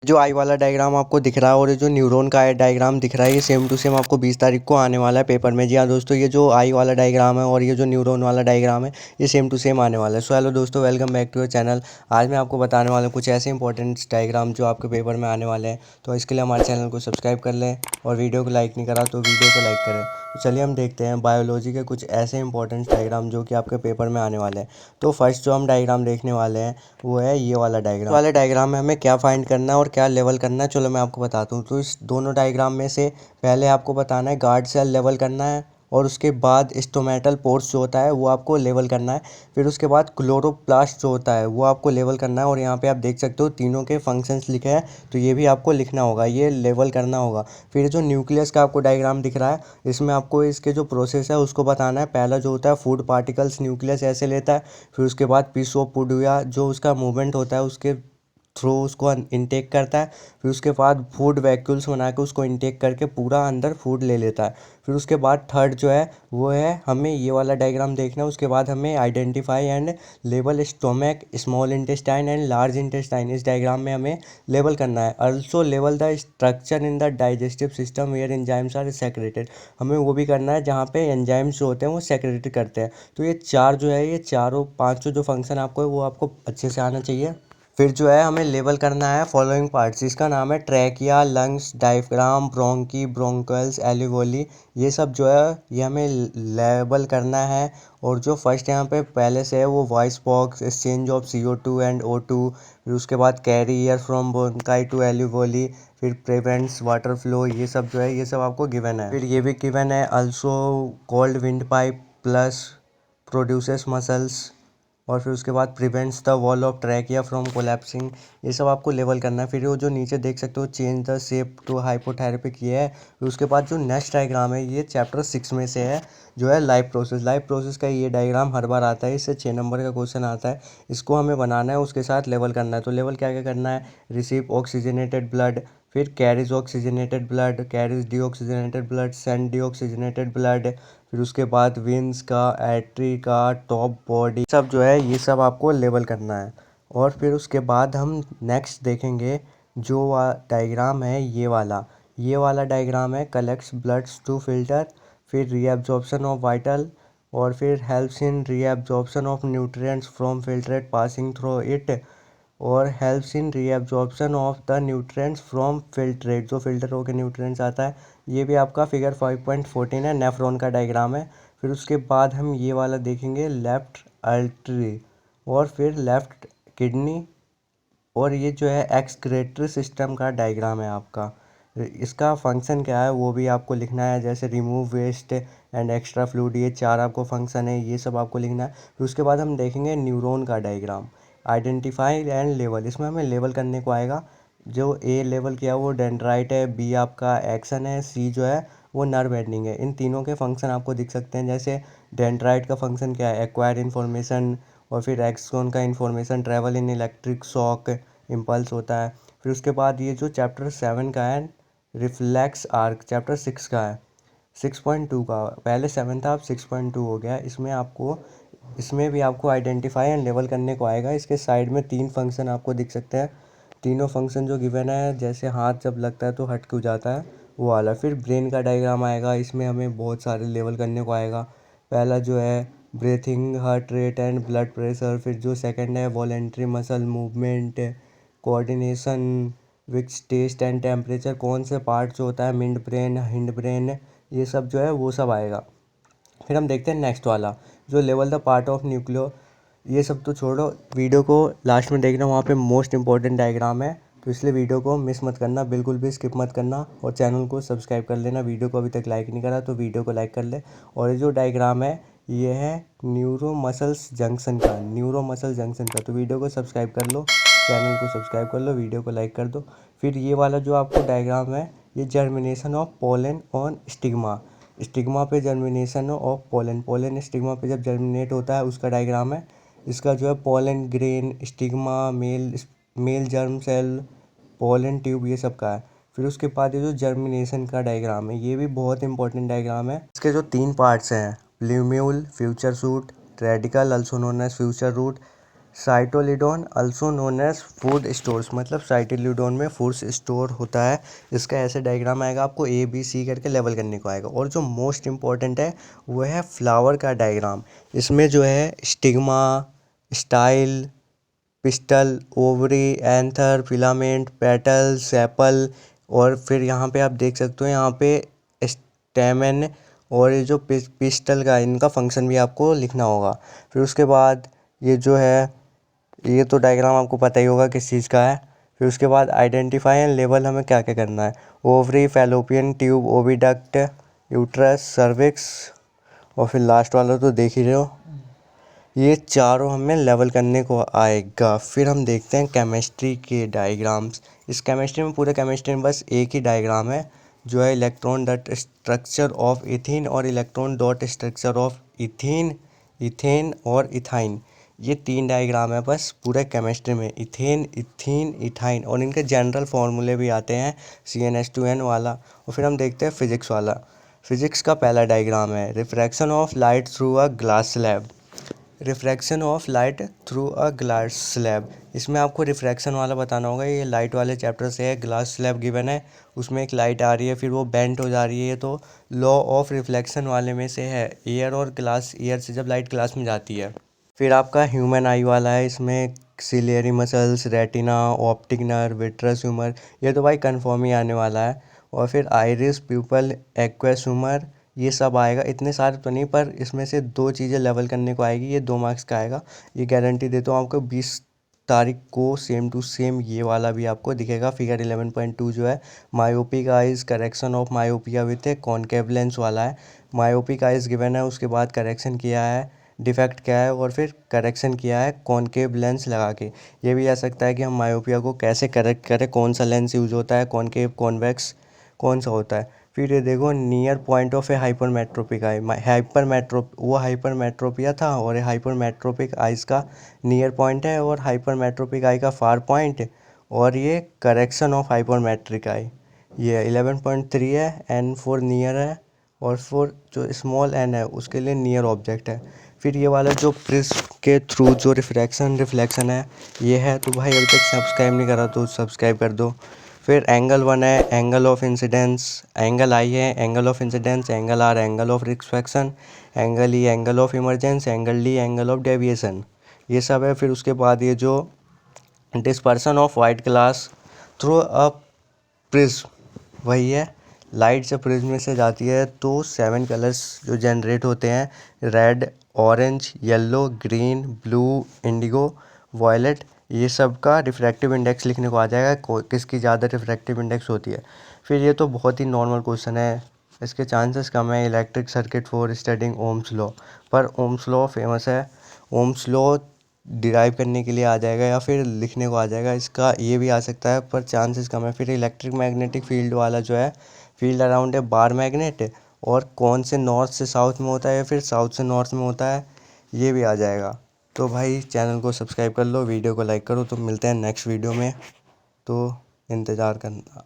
जो आई वाला डायग्राम आपको दिख रहा है और ये जो न्यूरॉन का डायग्राम दिख रहा है ये सेम टू सेम आपको 20 तारीख को आने वाला है पेपर में। जी हाँ दोस्तों, ये जो आई वाला डायग्राम है और ये जो न्यूरॉन वाला डायग्राम है ये सेम टू सेम आने वाला है। सो हेलो दोस्तों, welcome back to your channel. आज मैं आपको बताने वाला हूँ कुछ ऐसे इंपॉर्टेंट डायग्राम जो आपके पेपर में आने वाले हैं। तो इसके लिए हमारे चैनल को सब्सक्राइब कर लें और वीडियो को लाइक नहीं करा तो वीडियो को लाइक करें। तो चलिए हम देखते हैं बायोलॉजी के कुछ ऐसे इंपॉर्टेंट डायग्राम जो कि आपके पेपर में आने वाले हैं। तो फर्स्ट जो हम डायग्राम देखने वाले हैं वो है ये वाला डायग्राम। वाले डायग्राम में हमें क्या फाइंड करना है और क्या लेवल करना है, चलो मैं आपको बताता हूँ। तो इस दोनों डायग्राम में से पहले आपको बताना है गार्ड सेल लेवल करना है और उसके बाद स्टोमेटल पोर्स जो होता है वो आपको लेवल करना है। फिर उसके बाद क्लोरोप्लास्ट जो होता है वो आपको लेवल करना है। और यहाँ पे आप देख सकते हो तीनों के फंक्शंस लिखे हैं, तो ये भी आपको लिखना होगा, ये लेवल करना होगा। फिर जो न्यूक्लियस का आपको डायग्राम दिख रहा है इसमें आपको इसके जो प्रोसेस है उसको बताना है। पहला जो होता है फूड पार्टिकल्स न्यूक्लियस ऐसे लेता है, फिर उसके बाद पीस ऑफ फूड या जो उसका मूवमेंट होता है उसके थ्रू उसको इनटेक करता है। फिर उसके बाद फूड वैक्यूल्स बना के उसको इनटेक करके पूरा अंदर फूड ले लेता है। फिर उसके बाद थर्ड जो है वो है हमें ये वाला डायग्राम देखना है। उसके बाद हमें identify and label stomach, small intestine and large intestine. इस डायग्राम में हमें लेबल करना है। ऑल्सो लेवल the structure in the digestive system where enzymes are secreted. हमें वो भी करना है जहाँ पे एंजाइम्स जो होते हैं वो सेक्रेट करते हैं। तो ये चार जो है, ये चारों पांचों जो फंक्शन आपको है वो आपको अच्छे से आना चाहिए। फिर जो है हमें लेबल करना है फॉलोइंग पार्ट्स। इसका नाम है trachea, lungs, diaphragm, bronchi, bronchioles, alveoli. ये सब जो है ये हमें लेबल करना है। और जो फर्स्ट यहाँ पे पहले से है वो voice box, exchange of CO2 and O2। फिर उसके बाद carry air from bronchi to alveoli. फिर प्रिवेंट्स वाटर फ्लो। ये सब जो है ये सब आपको गिवन है। फिर ये भी गिवन है also cold wind pipe plus produces muscles. और फिर उसके बाद prevents the wall of trachea from collapsing. ये सब आपको लेवल करना है। फिर वो जो नीचे देख सकते हो चेंज द शेप टू हाइपोथेरेपिक, ये है। फिर उसके बाद जो नेक्स्ट डायग्राम है ये चैप्टर 6 में से है, जो है लाइफ प्रोसेस। लाइफ प्रोसेस का ये डायग्राम हर बार आता है, इससे 6 नंबर का क्वेश्चन आता है। इसको हमें बनाना है, उसके साथ लेवल करना है। तो लेवल क्या क्या करना है, रिसीव ऑक्सीजनेटेड ब्लड, फिर carries oxygenated blood, carries deoxygenated blood, send deoxygenated blood. फिर उसके बाद विंस का, एट्री का, टॉप बॉडी, सब जो है ये सब आपको लेवल करना है। और फिर उसके बाद हम नेक्स्ट देखेंगे जो डायग्राम है ये वाला डायग्राम है कलेक्ट्स ब्लड्स टू फिल्टर। फिर रीअब्जॉर्प्शन ऑफ वाइटल, और फिर helps in reabsorption of nutrients from filtrate passing through it, और helps in reabsorption of the nutrients from filtrate, जो फिल्टर होकर न्यूट्रिएंट्स आता है। ये भी आपका फिगर 5.14 है, नेफ्रॉन का डायग्राम है। फिर उसके बाद हम ये वाला देखेंगे लेफ्ट आर्टरी, और फिर लेफ्ट किडनी। और ये जो है एक्सक्रेटरी सिस्टम का डायग्राम है आपका। इसका फंक्शन क्या है वो भी आपको लिखना है, जैसे remove waste and extra fluid, ये चार आपको फंक्शन है, ये सब आपको लिखना है। फिर उसके बाद हम देखेंगे न्यूरॉन का डायग्राम, आइडेंटिफाई एंड लेवल। इसमें हमें लेवल करने को आएगा। जो ए लेवल किया वो डेंड्राइट है, बी आपका एक्सन है, सी जो है वो नर्व एंडिंग है। इन तीनों के फंक्शन आपको दिख सकते हैं। जैसे डेंड्राइट का फंक्शन क्या है, एक्वायर इन्फॉर्मेशन, और फिर एक्सॉन का information travel in electric shock impulse होता है। फिर उसके बाद ये जो चैप्टर 7 का है रिफ्लेक्स आर्क, चैप्टर 6 का है, 6.2 का। पहले 7 था, अब 6.2 हो गया। इसमें भी आपको आइडेंटिफाई एंड लेवल करने को आएगा। इसके साइड में 3 फंक्शन आपको दिख सकते हैं। तीनों फंक्शन जो गिवन है, जैसे हाथ जब लगता है तो हट क्यों जाता है वो वाला। फिर ब्रेन का डायग्राम आएगा, इसमें हमें बहुत सारे लेवल करने को आएगा। पहला जो है breathing, heart rate and blood pressure. फिर जो सेकंड है voluntary muscle movement, coordination, which taste and temperature, कौन से पार्ट जो होता है मिड ब्रेन, हिंड ब्रेन, ये सब जो है वो सब आएगा। फिर हम देखते हैं नेक्स्ट वाला जो level the part of nucleo. ये सब तो छोड़ो, वीडियो को लास्ट में देखना, वहाँ पे मोस्ट इंपॉर्टेंट डायग्राम है। तो इसलिए वीडियो को मिस मत करना, बिल्कुल भी स्किप मत करना, और चैनल को सब्सक्राइब कर लेना। वीडियो को अभी तक लाइक नहीं करा तो वीडियो को लाइक कर ले। और ये जो डायग्राम है ये है न्यूरो मसल्स जंक्शन का, न्यूरो मसल जंक्शन का। तो वीडियो को सब्सक्राइब कर लो, चैनल को सब्सक्राइब कर लो, वीडियो को लाइक कर दो। फिर ये वाला जो आपको डायग्राम है ये germination of pollen on stigma, stigma पे germination of pollen, pollen stigma पे जब जर्मिनेट होता है उसका डायग्राम है। इसका जो है pollen grain, stigma, male germ cell, pollen tube, ये सब का है। फिर उसके बाद ये जो जर्मिनेशन का डायग्राम है ये भी बहुत इंपॉर्टेंट डायग्राम है। इसके जो 3 पार्ट्स हैं, plumule, future shoot, radicle also known as future root, cotyledon also known as food stores, मतलब साइटोलिडोन में फूड स्टोर होता है। इसका ऐसे डायग्राम आएगा, आपको ए बी सी करके लेवल करने को आएगा। और जो मोस्ट इम्पॉर्टेंट है वो है फ्लावर का डायग्राम। इसमें जो है stigma, style, pistol, ovary, anther, filament, petal, sepal, और फिर यहाँ पे आप देख सकते हो यहाँ पे स्टेमेन, और ये जो पिस्टल का इनका फंक्शन भी आपको लिखना होगा। फिर उसके बाद ये जो है, ये तो डायग्राम आपको पता ही होगा किस चीज़ का है। फिर उसके बाद आइडेंटिफाई एंड लेवल हमें क्या क्या करना है। Ovary, fallopian tube, oviduct, uterus, cervix, और फिर लास्ट वाला तो देख ही रहे हो। ये चारों हमें लेवल करने को आएगा। फिर हम देखते हैं केमिस्ट्री के डायग्राम्स। इस केमिस्ट्री में, पूरे केमिस्ट्री में बस एक ही डायग्राम है जो है electron dot structure of ethene और electron dot structure of ethene, ethane और इथाइन। ये 3 डायग्राम है बस पूरे केमिस्ट्री में, इथेन, इथीन, इथाइन, और इनके जनरल फार्मूले भी आते हैं CnH2n वाला। और फिर हम देखते हैं फिजिक्स वाला। फिजिक्स का पहला डायग्राम है refraction of light through a glass slab. Refraction of light through a glass slab, इसमें आपको रिफ्रैक्शन वाला बताना होगा। ये लाइट वाले चैप्टर से है। ग्लास स्लैब गिवन है, उसमें एक लाइट आ रही है, फिर वो बेंट हो जा रही है, तो लॉ ऑफ रिफ्लेक्शन वाले में से है। एयर और ग्लास, एयर से जब लाइट ग्लास में जाती है। फिर आपका ह्यूमन आई वाला है, इसमें ciliary muscles, retina, optic nerve, vitreous humour, ये तो भाई कन्फर्म ही आने वाला है। और फिर आइरिस, प्यूपल, एक्वस ह्यूमर, ये सब आएगा। इतने सारे तो नहीं, पर इसमें से 2 चीज़ें लेवल करने को आएगी, ये 2 मार्क्स का आएगा। ये गारंटी देता हूँ आपको। 20 तारीख को सेम टू सेम ये वाला भी आपको दिखेगा। फिगर 11.2 जो है myopic eyes, correction of myopia with A concave lens वाला है। मायोपिक आइज गिवन है, उसके बाद करेक्शन किया है, डिफेक्ट क्या है, और फिर करेक्शन किया है कॉनकेव लेंस लगा के। ये भी आ सकता है कि हम मायोपिया को कैसे करेक्ट करें, कौन सा लेंस यूज़ होता है, कॉनकेव, कॉन्वेक्स, कौन सा होता है। फिर ये देखो near point of a hypermetropic eye, वो हाइपरमेट्रोपिया था, और ये हाइपरमेट्रोपिक आइज का नियर पॉइंट है, और हाइपरमेट्रोपिक आई का फार पॉइंट, और ये करेक्शन ऑफ हाइपरमेट्रिक आई। ये 11.3 है, एन फोर नियर है, और फोर जो स्मॉल एन है उसके लिए नियर ऑब्जेक्ट है। फिर ये वाला जो प्रिज्म के थ्रू जो रिफ्लेक्शन है ये है। तो भाई अभी तक सब्सक्राइब नहीं करा तो सब्सक्राइब कर दो। फिर एंगल 1 है एंगल ऑफ इंसिडेंस, एंगल आई है angle of incidence, angle R angle of reflection, angle E angle of emergence, angle D angle of deviation, ये सब है। फिर उसके बाद ये जो dispersion of white glass through a prism, वही है। लाइट जब प्रिज्म में से जाती है तो 7 कलर्स जो जनरेट होते हैं, red, orange, yellow, green, blue, indigo, violet, ये सब का रिफ्रैक्टिव इंडेक्स लिखने को आ जाएगा, किसकी ज़्यादा रिफ्रैक्टिव इंडेक्स होती है। फिर ये तो बहुत ही नॉर्मल क्वेश्चन है, इसके चांसेस कम है। Electric circuit for studying Ohm's law, पर ओम्स लॉ फेमस है। ओम्स लॉ डिराइव करने के लिए आ जाएगा या फिर लिखने को आ जाएगा, इसका ये भी आ सकता है, पर चांसेस कम है। फिर इलेक्ट्रिक मैग्नेटिक फील्ड वाला जो है, फील्ड अराउंड है बार मैग्नेट, और कौन से नॉर्थ से साउथ में होता है या फिर साउथ से नॉर्थ में होता है, ये भी आ जाएगा। तो भाई चैनल को सब्सक्राइब कर लो, वीडियो को लाइक करो। तो मिलते हैं नेक्स्ट वीडियो में, तो इंतज़ार करना।